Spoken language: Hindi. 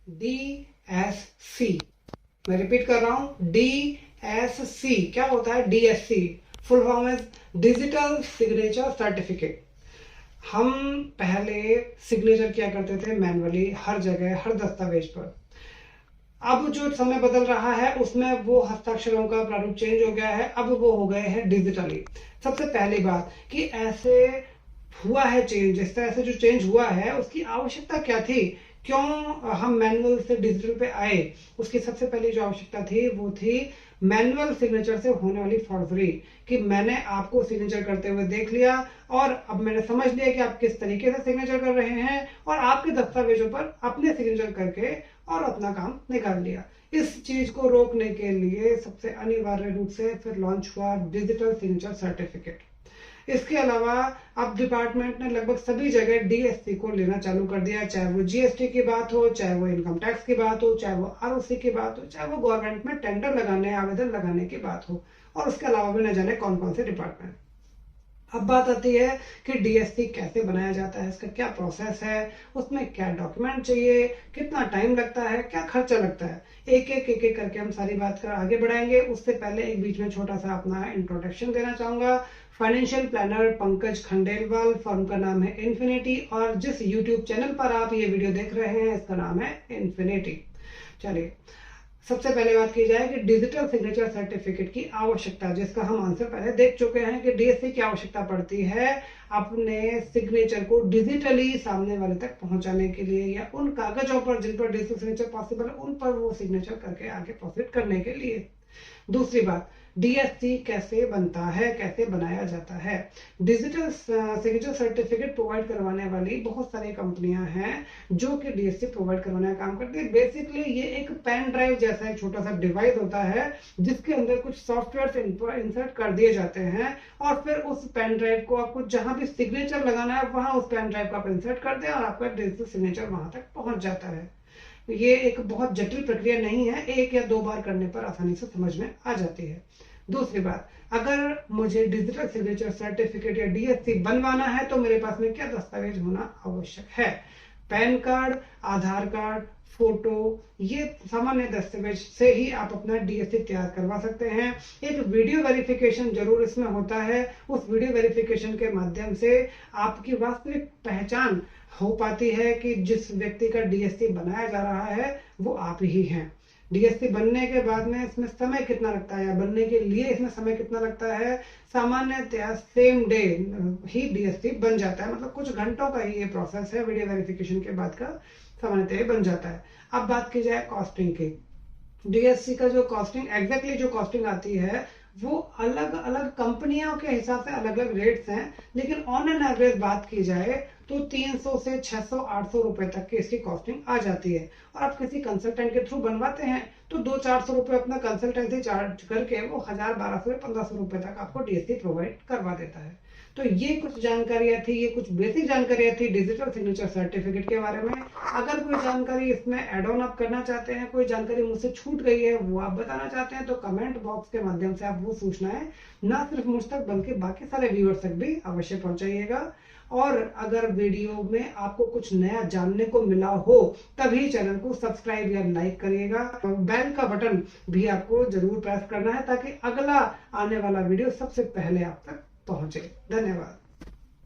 DSC, मैं रिपीट कर रहा हूं, DSC क्या होता है? DSC फुल फॉर्म है डिजिटल सिग्नेचर सर्टिफिकेट। हम पहले सिग्नेचर किया करते थे मैनुअली हर जगह हर दस्तावेज पर। अब जो समय बदल रहा है उसमें वो हस्ताक्षरों का प्रारूप चेंज हो गया है, अब वो हो गए हैं डिजिटली। सबसे पहली बात कि ऐसे हुआ है चेंज, इस तरह से जो चेंज हुआ है उसकी आवश्यकता क्या थी, क्यों हम मैनुअल से डिजिटल पे आए? उसकी सबसे पहली जो आवश्यकता थी वो थी मैनुअल सिग्नेचर से होने वाली फॉर्जरी, कि मैंने आपको सिग्नेचर करते हुए देख लिया और अब मैंने समझ लिया कि आप किस तरीके से सिग्नेचर कर रहे हैं और आपके दस्तावेजों पर अपने सिग्नेचर करके और अपना काम निकाल लिया। इस चीज को रोकने के लिए सबसे अनिवार्य रूप से फिर लॉन्च हुआ डिजिटल सिग्नेचर सर्टिफिकेट। इसके अलावा अब डिपार्टमेंट ने लगभग सभी जगह डीएससी को लेना चालू कर दिया, चाहे वो जीएसटी की बात हो, चाहे वो इनकम टैक्स की बात हो, चाहे वो आरओसी की बात हो, चाहे वो गवर्नमेंट में टेंडर लगाने आवेदन लगाने की बात हो, और उसके अलावा भी न जाने कौन कौन से डिपार्टमेंट। अब बात आती है कि डीएससी कैसे बनाया जाता है, इसका क्या प्रोसेस है, उसमें क्या डॉक्यूमेंट चाहिए, कितना टाइम लगता है, क्या खर्चा लगता है। एक एक करके हम सारी बात कर आगे बढ़ाएंगे। उससे पहले एक बीच में छोटा सा अपना इंट्रोडक्शन देना चाहूंगा। Financial planner Pankaj Khandelwal, firm का नाम है इन्फिनिटी, और जिस यूट्यूब चैनल पर आप ये वीडियो देख रहे हैं इसका नाम है इन्फिनिटी। चलिए सबसे पहले बात की जाए कि डिजिटल सिग्नेचर सर्टिफिकेट की आवश्यकता, जिसका हम आंसर पहले देख चुके हैं कि डीएससी की आवश्यकता पड़ती है अपने सिग्नेचर को डिजिटली सामने वाले तक पहुंचाने के लिए, या उन कागजों पर जिन पर डिजिटल सिग्नेचर पॉसिबल है उन पर वो सिग्नेचर करके आगे प्रोसीड करने के लिए। दूसरी बात, डीएससी कैसे बनता है, कैसे बनाया जाता है। डिजिटल सिग्नेचर सर्टिफिकेट प्रोवाइड करवाने वाली बहुत सारी कंपनियां हैं जो कि डीएससी प्रोवाइड करवाने का काम करती है। बेसिकली ये एक पेन ड्राइव जैसा एक छोटा सा डिवाइस होता है जिसके अंदर कुछ सॉफ्टवेयर इंसर्ट कर दिए जाते हैं, और फिर उस पेन ड्राइव को आपको जहां भी सिग्नेचर लगाना है वहां उस पेन ड्राइव को आप इंसर्ट कर दें और आपका डिजिटल सिग्नेचर वहां तक पहुंच जाता है। ये एक बहुत जटिल प्रक्रिया नहीं है, एक या दो बार करने पर आसानी से समझ में आ जाती है। दूसरी बात, अगर मुझे डिजिटल सिग्नेचर सर्टिफिकेट या डीएससी बनवाना है तो मेरे पास में क्या दस्तावेज होना आवश्यक है? पैन कार्ड, आधार कार्ड, फोटो, ये सामान्य दस्तावेज से ही आप अपना डीएससी तैयार करवा सकते हैं। एक वीडियो वेरिफिकेशन जरूर इसमें होता है, उस वीडियो वेरिफिकेशन के माध्यम से आपकी वास्तविक पहचान हो पाती है कि जिस व्यक्ति का डीएससी बनाया जा रहा है वो आप ही हैं। डीएससी बनने के बाद में इसमें समय कितना लगता है, बनने के लिए इसमें समय कितना लगता है? सामान्यतः सेम डे ही डीएससी बन जाता है, मतलब कुछ घंटों का ही ये प्रोसेस है, वीडियो वेरिफिकेशन के बाद का सामान्यतः बन जाता है। अब बात की जाए कॉस्टिंग की। डीएससी का जो कॉस्टिंग एग्जैक्टली जो कॉस्टिंग आती है वो अलग अलग कंपनियों के हिसाब से अलग अलग रेट्स हैं, लेकिन ऑन एन एवरेज बात की जाए तो 300 से 600 800 रुपए तक की इसकी कॉस्टिंग आ जाती है। और आप किसी कंसल्टेंट के थ्रू बनवाते हैं तो 200-400 रुपए अपना कंसल्टेंसी चार्ज करके वो 1000-1200 या 1500 रुपए तक आपको डीएससी प्रोवाइड करवा देता है। तो ये कुछ जानकारियां थी, ये कुछ बेसिक जानकारियां थी डिजिटल सिग्नेचर सर्टिफिकेट के बारे में। अगर कोई जानकारी इसमें एड ऑन आप करना चाहते हैं, कोई जानकारी मुझसे छूट गई है वो आप बताना चाहते हैं, तो कमेंट बॉक्स के माध्यम से आप वो सूचनाएं ना सिर्फ मुझ तक बल्कि बाकी सारे व्यूअर्स तक भी अवश्य पहुंचाइएगा। और अगर वीडियो में आपको कुछ नया जानने को मिला हो तभी चैनल को सब्सक्राइब या लाइक करिएगा। बेल का बटन भी आपको जरूर प्रेस करना है ताकि अगला आने वाला वीडियो सबसे पहले आप तक पहुंचे। धन्यवाद।